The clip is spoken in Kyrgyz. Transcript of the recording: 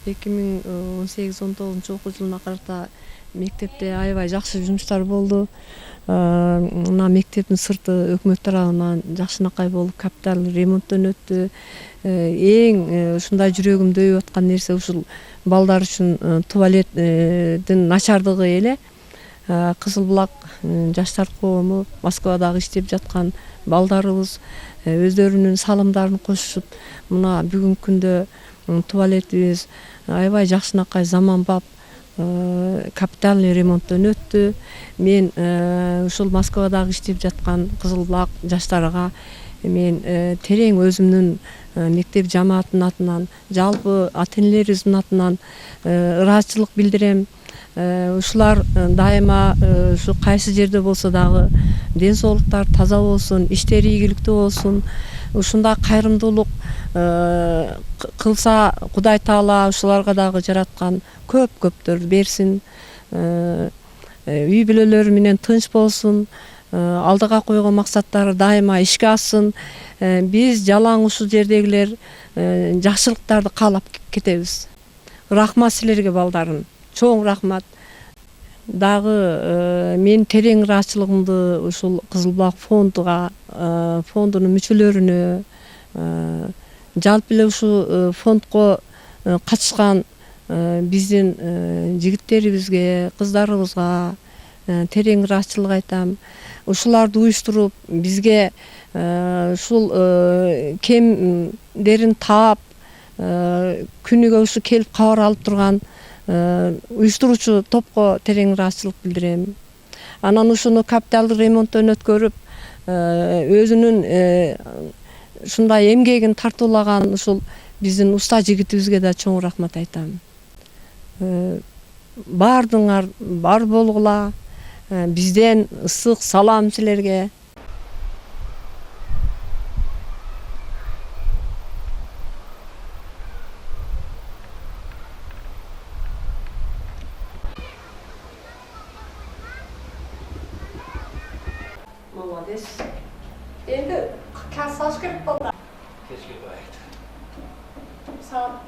2018-19 окуу жылына карата мектепте аябай жакшы жумуштар болду. Мына мектептин сырты өкмөт тарабынан жакшынакай болуп капиталдуу ремонттон өттү. Эң ушундай жүрөгүмдү өбүп аткан нерсе ушул балдар үчүн туалеттин начардыгы эле. Кызыл Булак жаштар коому Москвадагы иштеп жаткан балдарыбыз өздөрүнүн салымдарын кошушуп мына бүгүнкү күндө туалетибиз аябай жакшынакай заманбап капитальный ремонттон өттү. Мен ушул Москвадагы иштеп жаткан Кызыл Булак жаштарга мен терең өзүмдүн мектеп жамаатынын атынан, жалпы ата энелерибиздин атынан ыраазычылык билдирем. Ушулар дайыма ушу кайсы жерде болсо дагы ден соолуктары таза болсун, иштери ийгиликтүү болсун. Ушундай кайрымдуулук кылса Кудай Таала ушуларга дагы жараткан көптөр берсин. Үй бүлөлөрү менен тынч болсун. Алдыга койгон максаттары дайыма ишке ашсын. Биз жалаң ушул жердегилер жакшылыктарды каалап кетебиз. Рахмат силерге балдарым. Чоң рахмат. Дагы мен терең ыраазычылыгымды ушул Кызыл Булак фондунун мүчөлөрүнө, жалпы эле ушул фондко катышкан биздин жигиттерибизге, кыздарыбызга терең ыраазычылык айтам. Ушуларды уюштуруп бизге ушул кемдерин таап күнүгө ушу келип кабар алып турган уюштуруучу топко терең ыраазычылык билдирем. Анан ушуну капиталдык ремонттон өткөрүп өзүнүн ушундай эмгегин тартуулаган ушул биздин уста жигитибизге да чоң рахмат айтам. Баардыгыңар бар болгула. Бизден ысык салам силерге. Молодец. Енді кәс саш керек болды. Кешке байды. Саат